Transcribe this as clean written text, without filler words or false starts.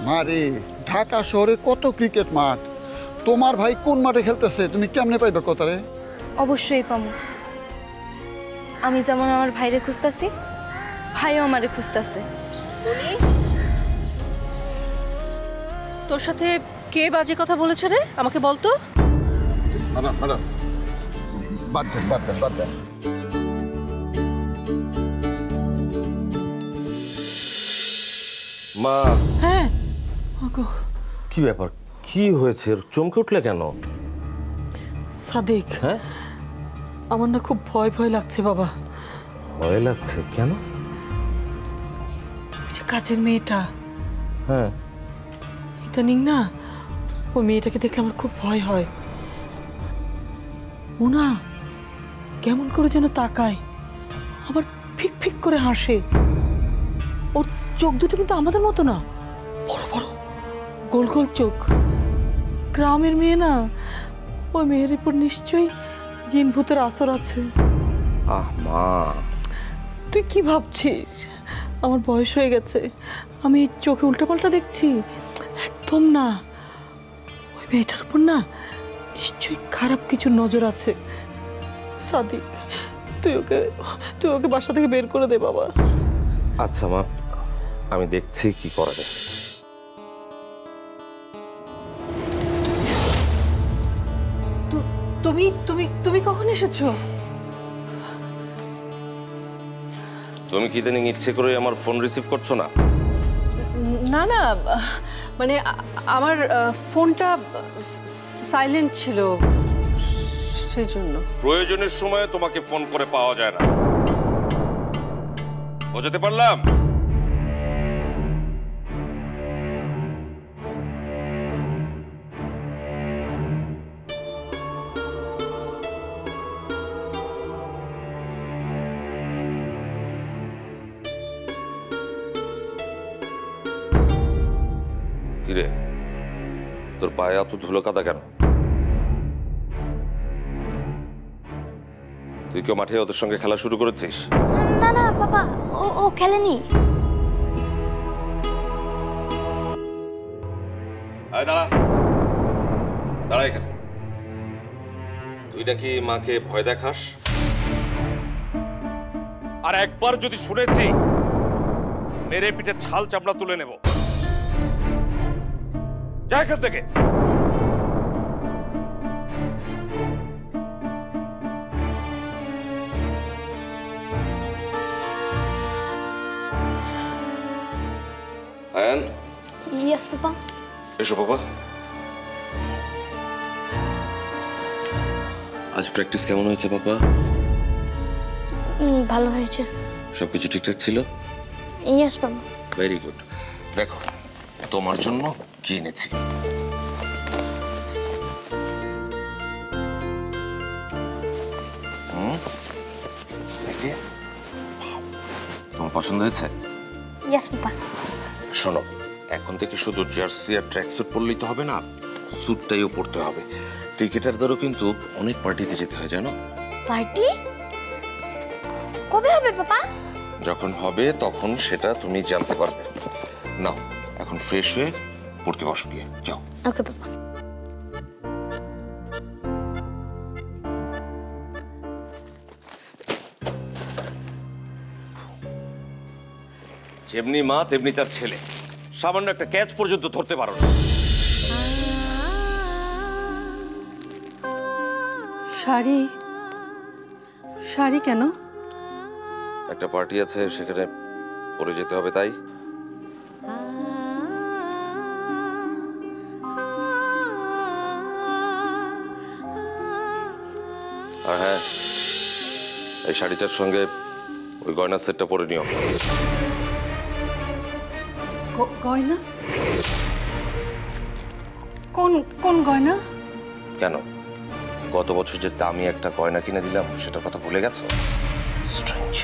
মারে ঢাকা শহরে কত ক্রিকেট মাঠ, তোমার ভাই কোন মাঠে খেলতেছে তুমি কেমনে পাইবে কথারে? অবশ্যই পামু। আমি যেমন আমার ভাইরে খুঁজতাছি, ভাইও আমারে খুঁজতাছে। তোর সাথে কে বাজে কথা বলেছে রে? আমাকে বলতো। ম্যাডাম ম্যাডাম বাদ দেন বাদ দেন বাদ দেন। মা। হ্যাঁ কি ব্যাপার, কি হয়েছে? চমকে উঠলে কেন? সাদিক, হ্যাঁ আমার না খুব ভয় ভয় লাগছে বাবা। ভয় লাগছে কেন? কাজের মেয়েটা, হ্যাঁ ইদানিং না ওই মেয়েটাকে দেখলে আমার খুব ভয় হয়। ও না কেমন করে যেন তাকায়, আবার ফিক ফিক করে হাসে। ওর চোখ দুটো কিন্তু আমাদের মতো না, বড় বড় গোল গোল চোখ। গ্রামের মেয়ে না, ওই মেয়ের উপর নিশ্চয়ই জিন ভূতের আসর আছে। আহ মা, তুই কি ভাবছিস? আমার বয়স হয়ে গেছে, আমি চোখে উল্টাপাল্টা দেখছি? একদম না। ওই মেয়েটার উপর না নিশ্চয়ই খারাপ কিছু নজর আছে। সাদিক, তুই ওকে বাসা থেকে বের করে দে বাবা। আচ্ছা মা, আমি দেখছি কি করা যায়। তুমি তুমি তুমি কখন এসেছো? তুমি কি ইদানিং ইচ্ছে করে আমার ফোন রিসিভ করছো না? না না, মানে আমার ফোনটা সাইলেন্ট ছিল, সেই জন্য। প্রয়োজনের সময় তোমাকে ফোন করে পাওয়া যায় না, বোঝাতে পারলাম? কিরে, তোর পায়ে এত ধুলো কাদা কেন? তুই কেউ মাঠে ওদের সঙ্গে খেলা শুরু করেছিস? না না পাপা, ও খেলেনি। আয় দাঁড়া, দাঁড়া এখানে। তুই নাকি মাকে ভয় দেখাস? আর একবার যদি শুনেছি মেরে পিঠে ছাল চামড়া তুলে নেব। যা এখান থেকে। আয়ান। Yes papa. এসো বাবা। আজ প্র্যাকটিস কেমন হয়েছে বাবা? ভালো হয়েছে। সবকিছু ঠিকঠাক ছিল? ইয়েস পাপা। Very good. দেখো তোমার জন্য কি এনেছি। দেখে তোমার পছন্দ হয়েছে? ইয়েস পাপা। শোনো, এখন থেকে শুধু জার্সি আর ট্র্যাক স্যুট পরলেই তো হবে না, স্যুটটাইও পরতে হবে। ক্রিকেটারদেরও কিন্তু অনেক পার্টিতে যেতে হয় জানো। পার্টি কবে হবে পাপা? যখন হবে তখন সেটা তুমি জানতে পারবে। নাও এখন ফ্রেশ হয়ে পড়তে বসো, গিয়ে যাও। ওকে পাপা। যেমনি মা তেমনি তার ছেলে, সামান্য একটা ক্যাচ পর্যন্ত ধরতে পারো না। শাড়ি শাড়ি কেন? একটা পার্টি আছে, সেখানে পরে যেতে হবে তাই। আর হ্যাঁ, এই শাড়িটার সঙ্গে ওই গয়নার সেটটা পরে নিও। গয়না? কোন কোন গয়না? কেন, গত বছর যে দামি একটা গয়না কিনে দিলাম সেটার কথা ভুলে গেছো? স্ট্রেঞ্জ।